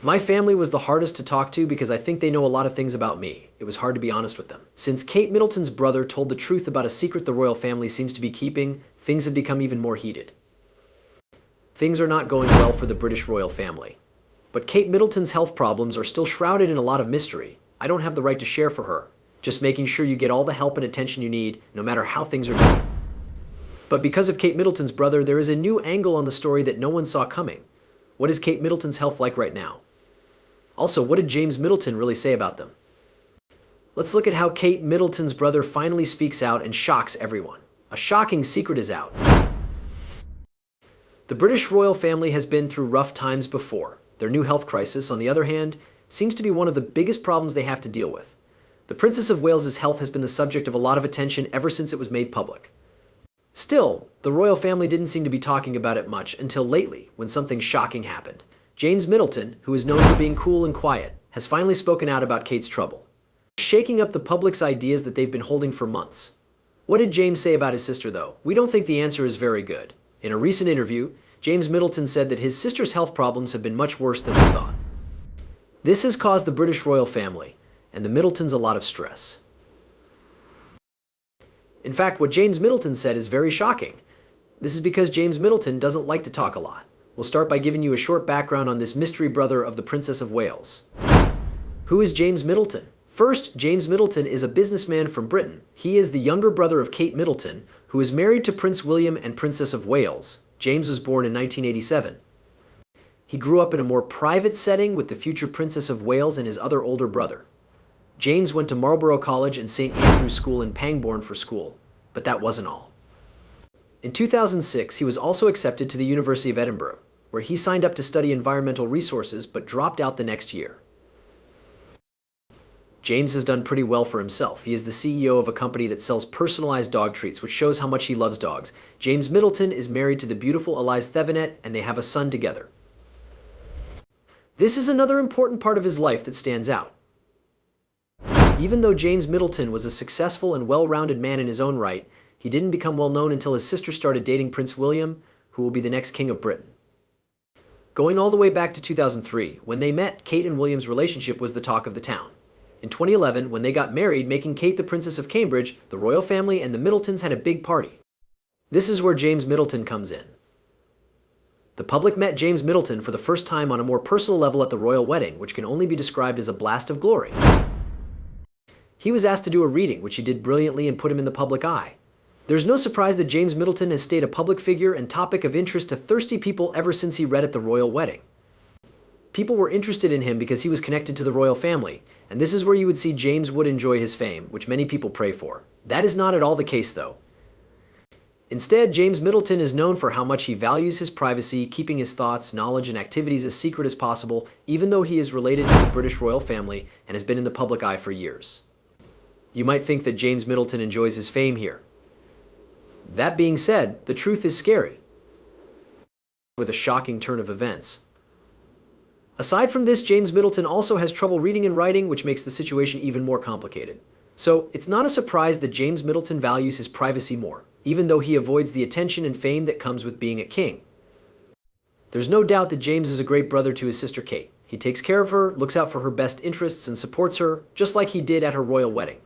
My family was the hardest to talk to because I think they know a lot of things about me. It was hard to be honest with them. Since Kate Middleton's brother told the truth about a secret the royal family seems to be keeping, things have become even more heated. Things are not going well for the British royal family. But Kate Middleton's health problems are still shrouded in a lot of mystery. I don't have the right to share for her, just making sure you get all the help and attention you need, no matter how things are going. But because of Kate Middleton's brother, there is a new angle on the story that no one saw coming. What is Kate Middleton's health like right now? Also, what did James Middleton really say about them? Let's look at how Kate Middleton's brother finally speaks out and shocks everyone. A shocking secret is out. The British royal family has been through rough times before. Their new health crisis, on the other hand, seems to be one of the biggest problems they have to deal with. The Princess of Wales's health has been the subject of a lot of attention ever since it was made public. Still, the royal family didn't seem to be talking about it much until lately, when something shocking happened. James Middleton, who is known for being cool and quiet, has finally spoken out about Kate's trouble, shaking up the public's ideas that they've been holding for months. What did James say about his sister, though? We don't think the answer is very good. In a recent interview, James Middleton said that his sister's health problems have been much worse than we thought. This has caused the British royal family and the Middletons a lot of stress. In fact, what James Middleton said is very shocking. This is because James Middleton doesn't like to talk a lot. We'll start by giving you a short background on this mystery brother of the Princess of Wales. Who is James Middleton? First, James Middleton is a businessman from Britain. He is the younger brother of Kate Middleton, who is married to Prince William and Princess of Wales. James was born in 1987. He grew up in a more private setting with the future Princess of Wales and his other older brother. James went to Marlborough College and St. Andrew's School in Pangbourne for school, but that wasn't all. In 2006, he was also accepted to the University of Edinburgh, where he signed up to study environmental resources but dropped out the next year. James has done pretty well for himself. He is the CEO of a company that sells personalized dog treats, which shows how much he loves dogs. James Middleton is married to the beautiful Elise Thevenet, and they have a son together. This is another important part of his life that stands out. Even though James Middleton was a successful and well-rounded man in his own right, he didn't become well known until his sister started dating Prince William, who will be the next king of Britain. Going all the way back to 2003, when they met, Kate and William's relationship was the talk of the town. In 2011, when they got married, making Kate the Princess of Cambridge, the royal family and the Middletons had a big party. This is where James Middleton comes in. The public met James Middleton for the first time on a more personal level at the royal wedding, which can only be described as a blast of glory. He was asked to do a reading, which he did brilliantly and put him in the public eye. There's no surprise that James Middleton has stayed a public figure and topic of interest to thirsty people ever since he read at the royal wedding. People were interested in him because he was connected to the royal family, and this is where you would see James would enjoy his fame, which many people pray for. That is not at all the case, though. Instead, James Middleton is known for how much he values his privacy, keeping his thoughts, knowledge, and activities as secret as possible, even though he is related to the British royal family and has been in the public eye for years. You might think that James Middleton enjoys his fame here. That being said, the truth is scary, with a shocking turn of events. Aside from this, James Middleton also has trouble reading and writing, which makes the situation even more complicated. So, it's not a surprise that James Middleton values his privacy more, even though he avoids the attention and fame that comes with being a king. There's no doubt that James is a great brother to his sister Kate. He takes care of her, looks out for her best interests, and supports her, just like he did at her royal wedding.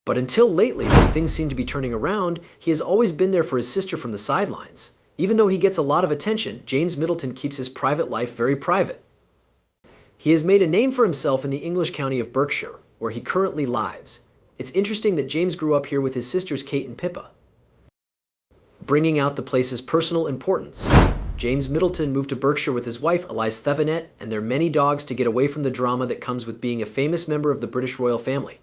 But until lately, when things seem to be turning around, he has always been there for his sister from the sidelines. Even though he gets a lot of attention, James Middleton keeps his private life very private. He has made a name for himself in the English county of Berkshire, where he currently lives. It's interesting that James grew up here with his sisters Kate and Pippa, bringing out the place's personal importance. James Middleton moved to Berkshire with his wife Elise Thevenet and their many dogs to get away from the drama that comes with being a famous member of the British royal family.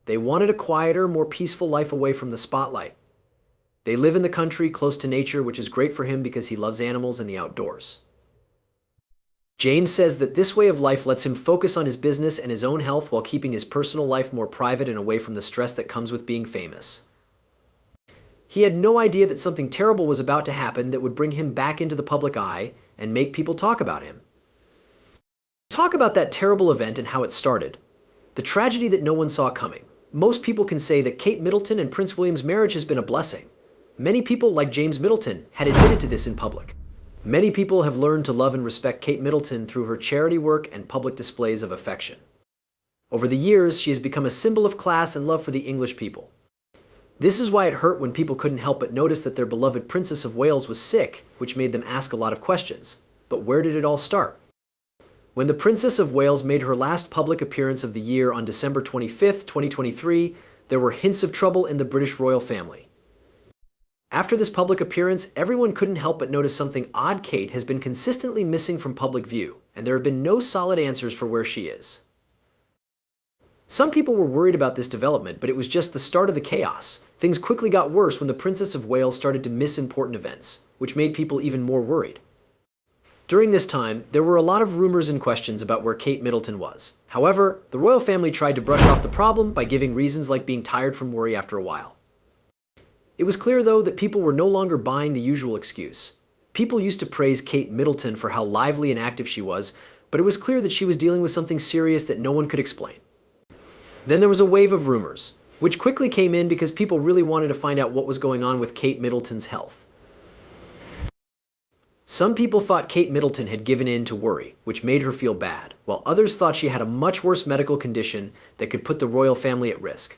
They wanted a quieter, more peaceful life away from the spotlight. They live in the country, close to nature, which is great for him because he loves animals and the outdoors. James says that this way of life lets him focus on his business and his own health while keeping his personal life more private and away from the stress that comes with being famous. He had no idea that something terrible was about to happen that would bring him back into the public eye and make people talk about him. Talk about that terrible event and how it started. The tragedy that no one saw coming. Most people can say that Kate Middleton and Prince William's marriage has been a blessing. Many people, like James Middleton, had admitted to this in public. Many people have learned to love and respect Kate Middleton through her charity work and public displays of affection. Over the years, she has become a symbol of class and love for the English people. This is why it hurt when people couldn't help but notice that their beloved Princess of Wales was sick, which made them ask a lot of questions. But where did it all start? When the Princess of Wales made her last public appearance of the year on December 25, 2023, there were hints of trouble in the British royal family. After this public appearance, everyone couldn't help but notice something odd. Kate has been consistently missing from public view, and there have been no solid answers for where she is. Some people were worried about this development, but it was just the start of the chaos. Things quickly got worse when the Princess of Wales started to miss important events, which made people even more worried. During this time, there were a lot of rumors and questions about where Kate Middleton was. However, the royal family tried to brush off the problem by giving reasons like being tired from worry after a while. It was clear, though, that people were no longer buying the usual excuse. People used to praise Kate Middleton for how lively and active she was, but it was clear that she was dealing with something serious that no one could explain. Then there was a wave of rumors, which quickly came in because people really wanted to find out what was going on with Kate Middleton's health. Some people thought Kate Middleton had given in to worry, which made her feel bad, while others thought she had a much worse medical condition that could put the royal family at risk.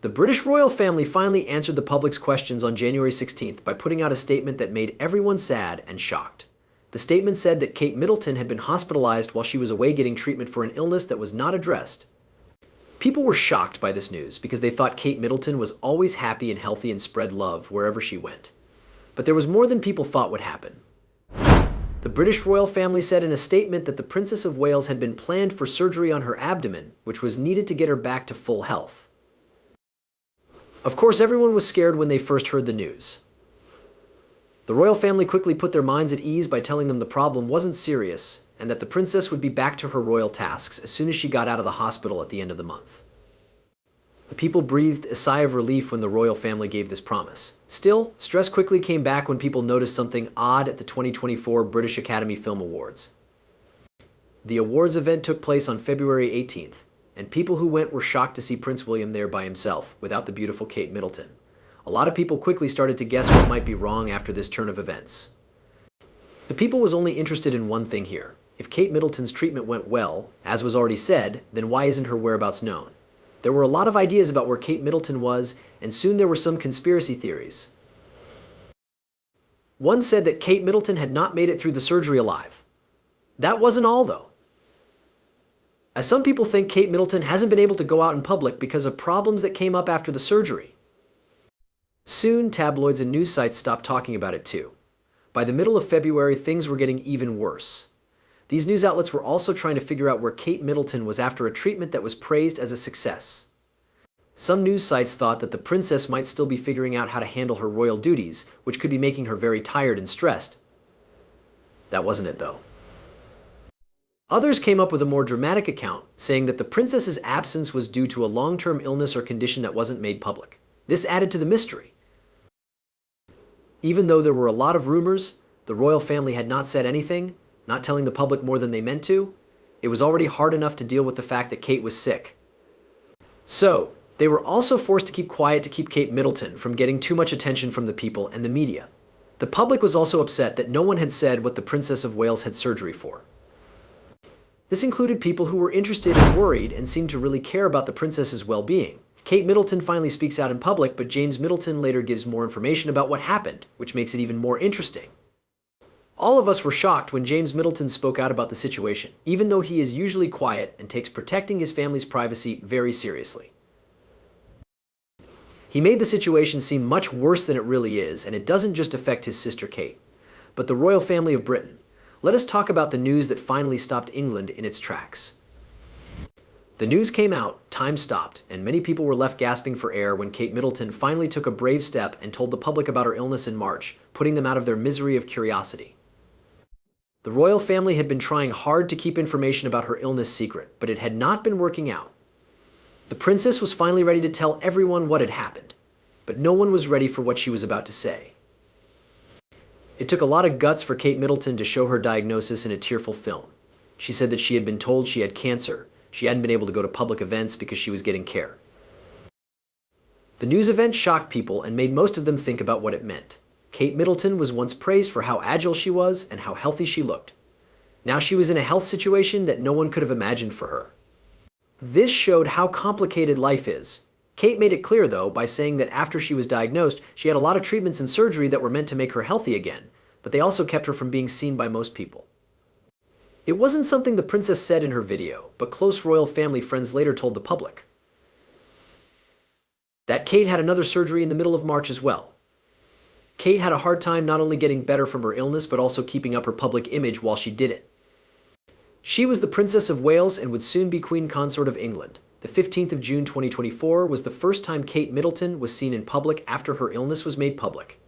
The British royal family finally answered the public's questions on January 16th by putting out a statement that made everyone sad and shocked. The statement said that Kate Middleton had been hospitalized while she was away getting treatment for an illness that was not addressed. People were shocked by this news because they thought Kate Middleton was always happy and healthy and spread love wherever she went. But there was more than people thought would happen. The British royal family said in a statement that the Princess of Wales had been planned for surgery on her abdomen, which was needed to get her back to full health. Of course, everyone was scared when they first heard the news. The royal family quickly put their minds at ease by telling them the problem wasn't serious and that the princess would be back to her royal tasks as soon as she got out of the hospital at the end of the month. The people breathed a sigh of relief when the royal family gave this promise. Still, stress quickly came back when people noticed something odd at the 2024 British Academy Film Awards. The awards event took place on February 18th, and people who went were shocked to see Prince William there by himself, without the beautiful Kate Middleton. A lot of people quickly started to guess what might be wrong after this turn of events. The people was only interested in one thing here. If Kate Middleton's treatment went well, as was already said, then why isn't her whereabouts known? There were a lot of ideas about where Kate Middleton was, and soon there were some conspiracy theories. One said that Kate Middleton had not made it through the surgery alive. That wasn't all, though. As some people think Kate Middleton hasn't been able to go out in public because of problems that came up after the surgery. Soon, tabloids and news sites stopped talking about it too. By the middle of February, things were getting even worse. These news outlets were also trying to figure out where Kate Middleton was after a treatment that was praised as a success. Some news sites thought that the princess might still be figuring out how to handle her royal duties, which could be making her very tired and stressed. That wasn't it, though. Others came up with a more dramatic account, saying that the princess's absence was due to a long-term illness or condition that wasn't made public. This added to the mystery. Even though there were a lot of rumors, the royal family had not said anything, not telling the public more than they meant to. It was already hard enough to deal with the fact that Kate was sick. So, they were also forced to keep quiet to keep Kate Middleton from getting too much attention from the people and the media. The public was also upset that no one had said what the Princess of Wales had surgery for. This included people who were interested and worried and seemed to really care about the princess's well-being. Kate Middleton finally speaks out in public, but James Middleton later gives more information about what happened, which makes it even more interesting. All of us were shocked when James Middleton spoke out about the situation, even though he is usually quiet and takes protecting his family's privacy very seriously. He made the situation seem much worse than it really is, and it doesn't just affect his sister Kate, but the royal family of Britain. Let us talk about the news that finally stopped England in its tracks. The news came out, time stopped, and many people were left gasping for air when Kate Middleton finally took a brave step and told the public about her illness in March, putting them out of their misery of curiosity. The royal family had been trying hard to keep information about her illness secret, but it had not been working out. The princess was finally ready to tell everyone what had happened, but no one was ready for what she was about to say. It took a lot of guts for Kate Middleton to show her diagnosis in a tearful film. She said that she had been told she had cancer. She hadn't been able to go to public events because she was getting care. The news event shocked people and made most of them think about what it meant. Kate Middleton was once praised for how agile she was and how healthy she looked. Now she was in a health situation that no one could have imagined for her. This showed how complicated life is. Kate made it clear, though, by saying that after she was diagnosed, she had a lot of treatments and surgery that were meant to make her healthy again, but they also kept her from being seen by most people. It wasn't something the princess said in her video, but close royal family friends later told the public that Kate had another surgery in the middle of March as well. Kate had a hard time not only getting better from her illness, but also keeping up her public image while she did it. She was the Princess of Wales and would soon be Queen Consort of England. The 15th of June 2024 was the first time Kate Middleton was seen in public after her illness was made public.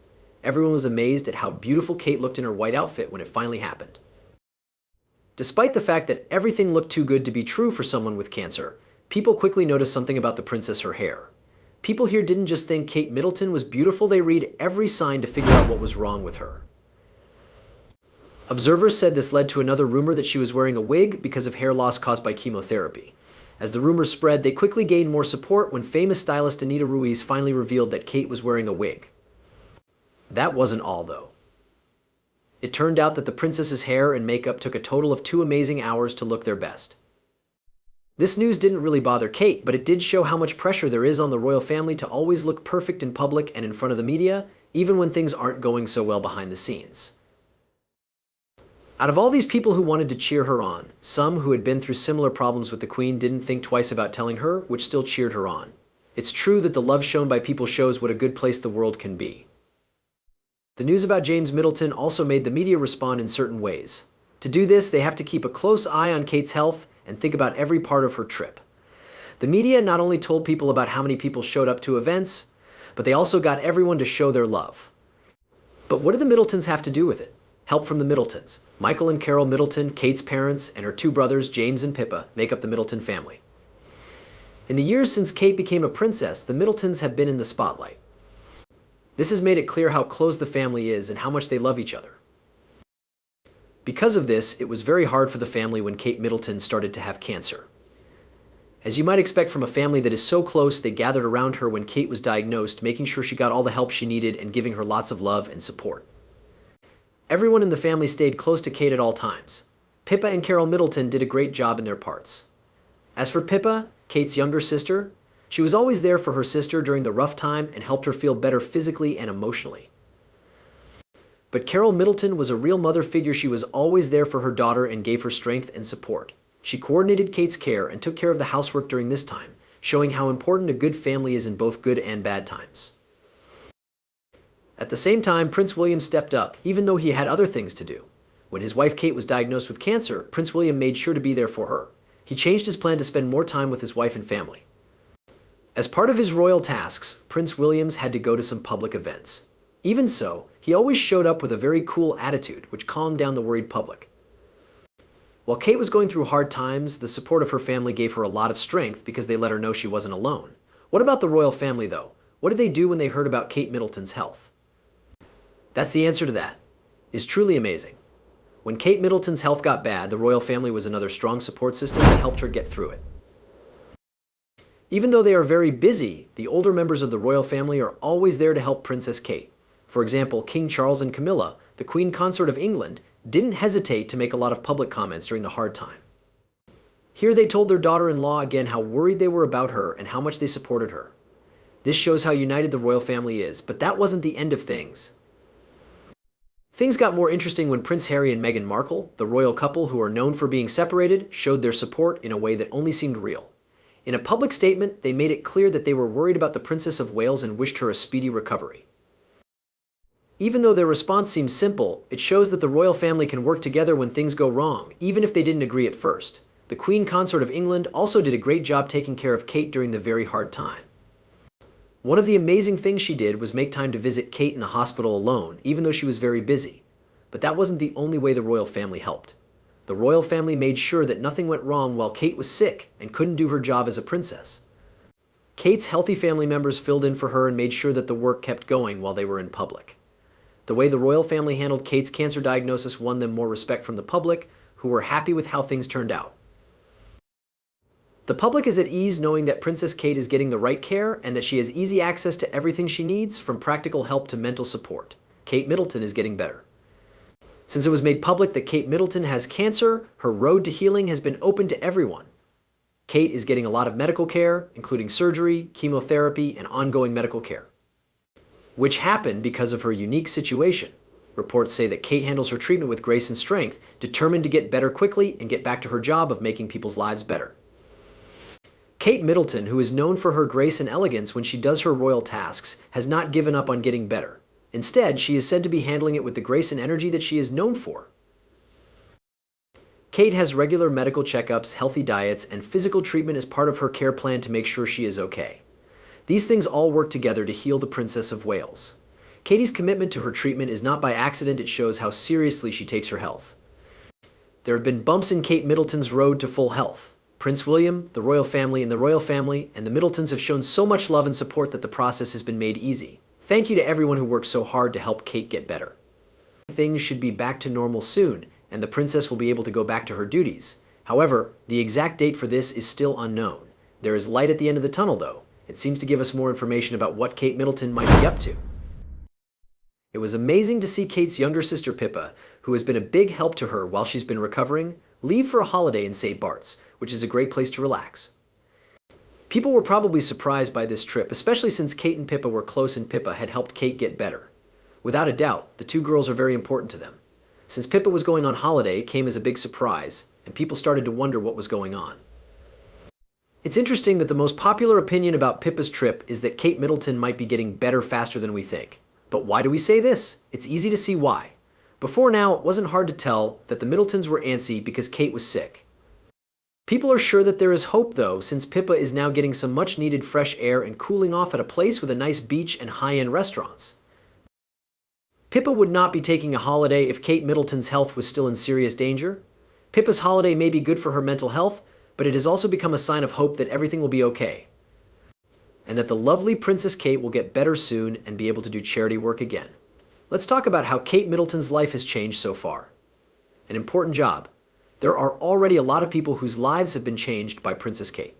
Everyone was amazed at how beautiful Kate looked in her white outfit when it finally happened. Despite the fact that everything looked too good to be true for someone with cancer, people quickly noticed something about the princess: her hair. People here didn't just think Kate Middleton was beautiful, they read every sign to figure out what was wrong with her. Observers said this led to another rumor that she was wearing a wig because of hair loss caused by chemotherapy. As the rumors spread, they quickly gained more support when famous stylist Anita Ruiz finally revealed that Kate was wearing a wig. That wasn't all, though. It turned out that the princess's hair and makeup took a total of 2 amazing hours to look their best. This news didn't really bother Kate, but it did show how much pressure there is on the royal family to always look perfect in public and in front of the media, even when things aren't going so well behind the scenes. Out of all these people who wanted to cheer her on, some who had been through similar problems with the Queen didn't think twice about telling her, which still cheered her on. It's true that the love shown by people shows what a good place the world can be. The news about James Middleton also made the media respond in certain ways. To do this, they have to keep a close eye on Kate's health and think about every part of her trip. The media not only told people about how many people showed up to events, but they also got everyone to show their love. But what did the Middletons have to do with it? Help from the Middletons. Michael and Carol Middleton, Kate's parents, and her 2 brothers, James and Pippa, make up the Middleton family. In the years since Kate became a princess, the Middletons have been in the spotlight. This has made it clear how close the family is and how much they love each other. Because of this, it was very hard for the family when Kate Middleton started to have cancer. As you might expect from a family that is so close, they gathered around her when Kate was diagnosed, making sure she got all the help she needed and giving her lots of love and support. Everyone in the family stayed close to Kate at all times. Pippa and Carol Middleton did a great job in their parts. As for Pippa, Kate's younger sister, she was always there for her sister during the rough time and helped her feel better physically and emotionally. But Carol Middleton was a real mother figure. She was always there for her daughter and gave her strength and support. She coordinated Kate's care and took care of the housework during this time, showing how important a good family is in both good and bad times. At the same time, Prince William stepped up, even though he had other things to do. When his wife Kate was diagnosed with cancer, Prince William made sure to be there for her. He changed his plan to spend more time with his wife and family. As part of his royal tasks, Prince William had to go to some public events. Even so, he always showed up with a very cool attitude, which calmed down the worried public. While Kate was going through hard times, the support of her family gave her a lot of strength because they let her know she wasn't alone. What about the royal family, though? What did they do when they heard about Kate Middleton's health? That's the answer to that. It's truly amazing. When Kate Middleton's health got bad, the royal family was another strong support system that helped her get through it. Even though they are very busy, the older members of the royal family are always there to help Princess Kate. For example, King Charles and Camilla, the Queen Consort of England, didn't hesitate to make a lot of public comments during the hard time. Here they told their daughter-in-law again how worried they were about her and how much they supported her. This shows how united the royal family is, but that wasn't the end of things. Things got more interesting when Prince Harry and Meghan Markle, the royal couple who are known for being separated, showed their support in a way that only seemed real. In a public statement, they made it clear that they were worried about the Princess of Wales and wished her a speedy recovery. Even though their response seems simple, it shows that the royal family can work together when things go wrong, even if they didn't agree at first. The Queen Consort of England also did a great job taking care of Kate during the very hard time. One of the amazing things she did was make time to visit Kate in the hospital alone, even though she was very busy. But that wasn't the only way the royal family helped. The royal family made sure that nothing went wrong while Kate was sick and couldn't do her job as a princess. Kate's healthy family members filled in for her and made sure that the work kept going while they were in public. The way the royal family handled Kate's cancer diagnosis won them more respect from the public, who were happy with how things turned out. The public is at ease knowing that Princess Kate is getting the right care and that she has easy access to everything she needs, from practical help to mental support. Kate Middleton is getting better. Since it was made public that Kate Middleton has cancer, her road to healing has been open to everyone. Kate is getting a lot of medical care, including surgery, chemotherapy, and ongoing medical care, which happened because of her unique situation. Reports say that Kate handles her treatment with grace and strength, determined to get better quickly and get back to her job of making people's lives better. Kate Middleton, who is known for her grace and elegance when she does her royal tasks, has not given up on getting better. Instead, she is said to be handling it with the grace and energy that she is known for. Kate has regular medical checkups, healthy diets, and physical treatment as part of her care plan to make sure she is okay. These things all work together to heal the Princess of Wales. Katie's commitment to her treatment is not by accident, it shows how seriously she takes her health. There have been bumps in Kate Middleton's road to full health. Prince William, the royal family, and the the Middletons have shown so much love and support that the process has been made easy. Thank you to everyone who worked so hard to help Kate get better. Things should be back to normal soon, and the princess will be able to go back to her duties. However, the exact date for this is still unknown. There is light at the end of the tunnel, though. It seems to give us more information about what Kate Middleton might be up to. It was amazing to see Kate's younger sister Pippa, who has been a big help to her while she's been recovering, leave for a holiday in St. Bart's, which is a great place to relax. People were probably surprised by this trip, especially since Kate and Pippa were close and Pippa had helped Kate get better. Without a doubt, the two girls are very important to them. Since Pippa was going on holiday, it came as a big surprise, and people started to wonder what was going on. It's interesting that the most popular opinion about Pippa's trip is that Kate Middleton might be getting better faster than we think. But why do we say this? It's easy to see why. Before now, it wasn't hard to tell that the Middletons were antsy because Kate was sick. People are sure that there is hope, though, since Pippa is now getting some much-needed fresh air and cooling off at a place with a nice beach and high-end restaurants. Pippa would not be taking a holiday if Kate Middleton's health was still in serious danger. Pippa's holiday may be good for her mental health, but it has also become a sign of hope that everything will be okay, and that the lovely Princess Kate will get better soon and be able to do charity work again. Let's talk about how Kate Middleton's life has changed so far. An important job. There are already a lot of people whose lives have been changed by Princess Kate.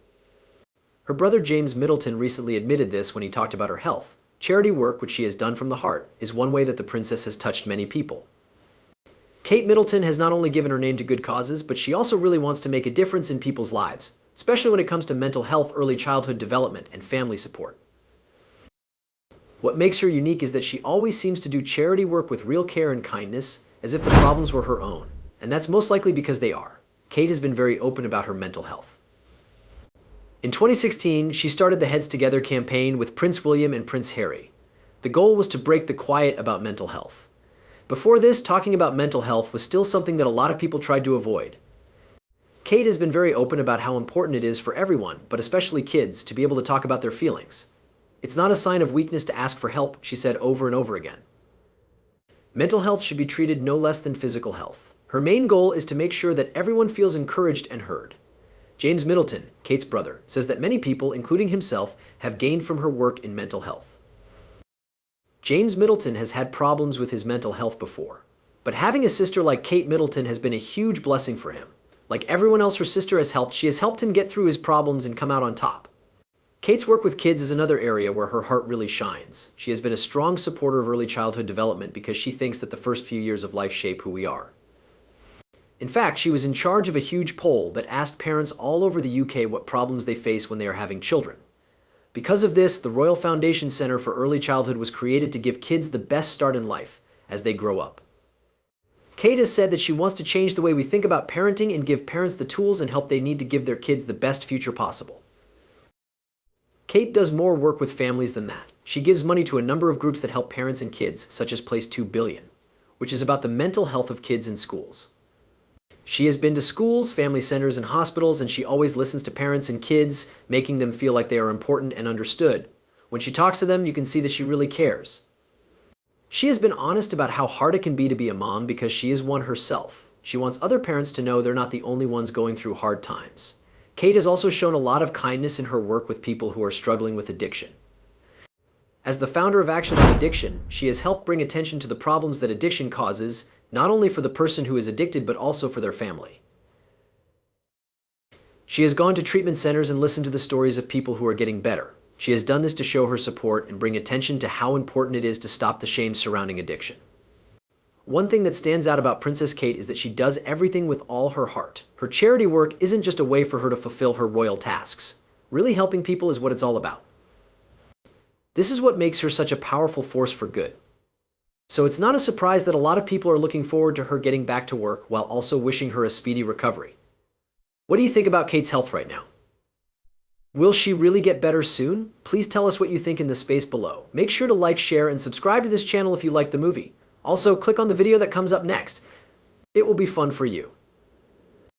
Her brother James Middleton recently admitted this when he talked about her health. Charity work, which she has done from the heart, is one way that the princess has touched many people. Kate Middleton has not only given her name to good causes, but she also really wants to make a difference in people's lives, especially when it comes to mental health, early childhood development, and family support. What makes her unique is that she always seems to do charity work with real care and kindness, as if the problems were her own. And that's most likely because they are. Kate has been very open about her mental health. In 2016, she started the Heads Together campaign with Prince William and Prince Harry. The goal was to break the quiet about mental health. Before this, talking about mental health was still something that a lot of people tried to avoid. Kate has been very open about how important it is for everyone, but especially kids, to be able to talk about their feelings. It's not a sign of weakness to ask for help, she said over and over again. Mental health should be treated no less than physical health. Her main goal is to make sure that everyone feels encouraged and heard. James Middleton, Kate's brother, says that many people, including himself, have gained from her work in mental health. James Middleton has had problems with his mental health before, but having a sister like Kate Middleton has been a huge blessing for him. Like everyone else her sister has helped, she has helped him get through his problems and come out on top. Kate's work with kids is another area where her heart really shines. She has been a strong supporter of early childhood development because she thinks that the first few years of life shape who we are. In fact, she was in charge of a huge poll that asked parents all over the UK what problems they face when they are having children. Because of this, the Royal Foundation Centre for Early Childhood was created to give kids the best start in life as they grow up. Kate has said that she wants to change the way we think about parenting and give parents the tools and help they need to give their kids the best future possible. Kate does more work with families than that. She gives money to a number of groups that help parents and kids, such as Place 2 Billion, which is about the mental health of kids in schools. She has been to schools, family centers, and hospitals, and she always listens to parents and kids, making them feel like they are important and understood. When she talks to them, you can see that she really cares. She has been honest about how hard it can be to be a mom because she is one herself. She wants other parents to know they're not the only ones going through hard times. Kate has also shown a lot of kindness in her work with people who are struggling with addiction. As the founder of Action on Addiction, she has helped bring attention to the problems that addiction causes, not only for the person who is addicted, but also for their family. She has gone to treatment centers and listened to the stories of people who are getting better. She has done this to show her support and bring attention to how important it is to stop the shame surrounding addiction. One thing that stands out about Princess Kate is that she does everything with all her heart. Her charity work isn't just a way for her to fulfill her royal tasks. Really helping people is what it's all about. This is what makes her such a powerful force for good. So it's not a surprise that a lot of people are looking forward to her getting back to work while also wishing her a speedy recovery. What do you think about Kate's health right now? Will she really get better soon? Please tell us what you think in the space below. Make sure to like, share, and subscribe to this channel if you like the movie. Also, click on the video that comes up next. It will be fun for you.